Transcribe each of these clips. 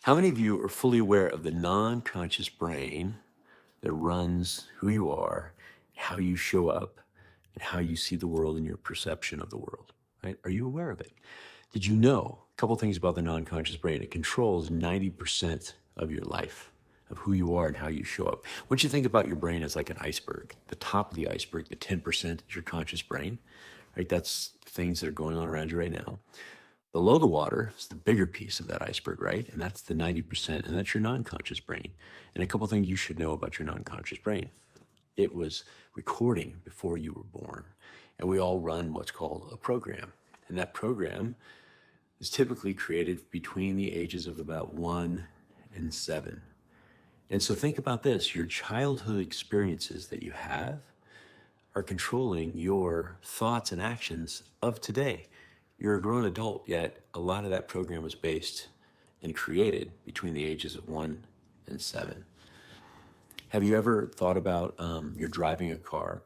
How many of you are fully aware of the non-conscious brain that runs who you are, how you show up, and how you see the world and your perception of the world, right? Are you aware of it? Did you know a couple things about the non-conscious brain? It controls 90% of your life, of who you are and how you show up. Once you think about your brain as like an iceberg, the top of the iceberg, the 10% is your conscious brain, right? That's things that are going on around you right now. Below the water is the bigger piece of that iceberg, right? And that's the 90%, and that's your non-conscious brain. And a couple things you should know about your non-conscious brain. It was recording before you were born. And we all run what's called a program. And that program is typically created between the ages of about 1 and 7. And so think about this, your childhood experiences that you have are controlling your thoughts and actions of today. You're a grown adult, yet a lot of that program was based and created between the ages of 1 and 7. Have you ever thought about you're driving a car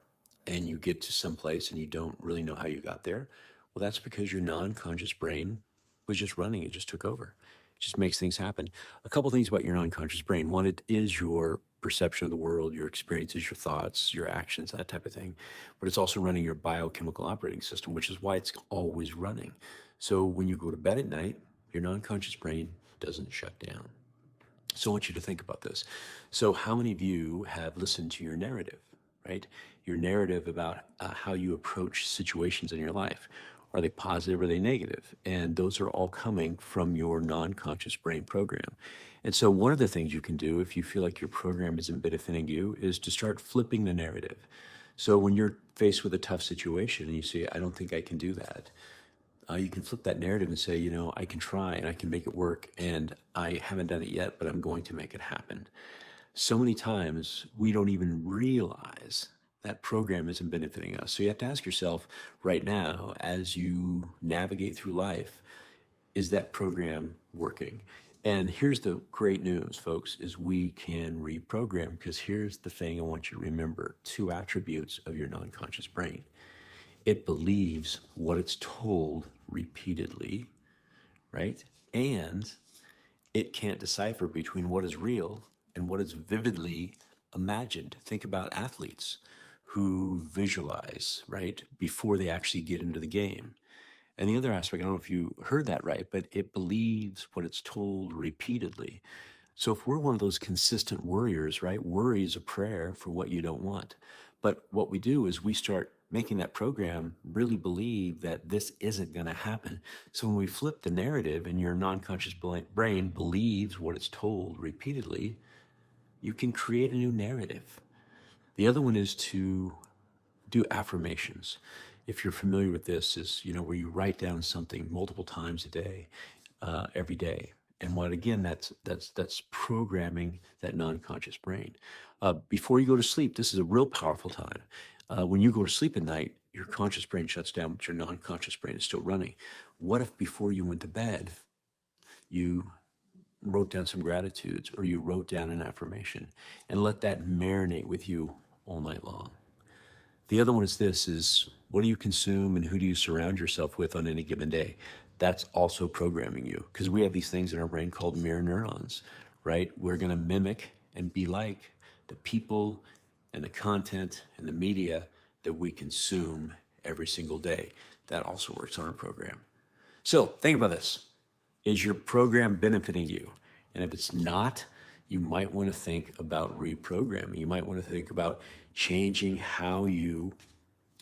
and you get to some place and you don't really know how you got there? Well, that's because your non-conscious brain was just running. It just took over. It just makes things happen. A couple things about your non-conscious brain. One, it is your perception of the world, your experiences, your thoughts, your actions, that type of thing. But it's also running your biochemical operating system, which is why it's always running. So when you go to bed at night, your non-conscious brain doesn't shut down. So I want you to think about this. So how many of you have listened to your narrative, right? Your narrative about how you approach situations in your life. Are they positive or are they negative? And those are all coming from your non-conscious brain program. And so one of the things you can do if you feel like your program isn't benefiting you is to start flipping the narrative. So when you're faced with a tough situation and you say, I don't think I can do that, you can flip that narrative and say, you know, I can try and I can make it work, and I haven't done it yet, but I'm going to make it happen. So many times we don't even realize that program isn't benefiting us. So you have to ask yourself right now, as you navigate through life, is that program working? And here's the great news, folks, is we can reprogram, because here's the thing I want you to remember, 2 attributes of your non-conscious brain. It believes what it's told repeatedly, right? And it can't decipher between what is real and what is vividly imagined. Think about athletes who visualize, right, before they actually get into the game. And the other aspect, I don't know if you heard that right, but it believes what it's told repeatedly. So if we're one of those consistent worriers, right, worry is a prayer for what you don't want. But what we do is we start making that program really believe that this isn't going to happen. So when we flip the narrative and your non-conscious brain believes what it's told repeatedly, you can create a new narrative. The other one is to do affirmations. If you're familiar with this, is, you know, where you write down something multiple times a day, every day. And what, again, that's programming that non-conscious brain. Before you go to sleep, this is a real powerful time. When you go to sleep at night, your conscious brain shuts down, but your non-conscious brain is still running. What if before you went to bed, you wrote down some gratitudes, or you wrote down an affirmation, and let that marinate with you all night long? The other one is this, is what do you consume and who do you surround yourself with on any given day? That's also programming you, because we have these things in our brain called mirror neurons, right? We're going to mimic and be like the people and the content and the media that we consume every single day. That also works on our program. So think about this. Is your program benefiting you? And if it's not, you might want to think about reprogramming. You might want to think about changing how you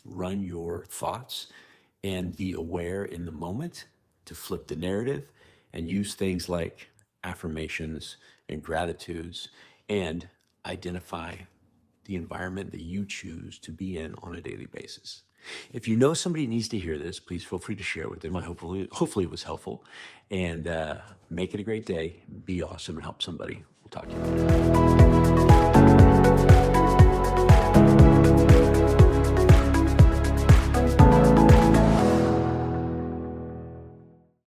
run your thoughts and be aware in the moment to flip the narrative and use things like affirmations and gratitudes and identify the environment that you choose to be in on a daily basis. If you know somebody needs to hear this, please feel free to share it with them. Hopefully it was helpful. And make it a great day. Be awesome and help somebody. We'll talk to you later.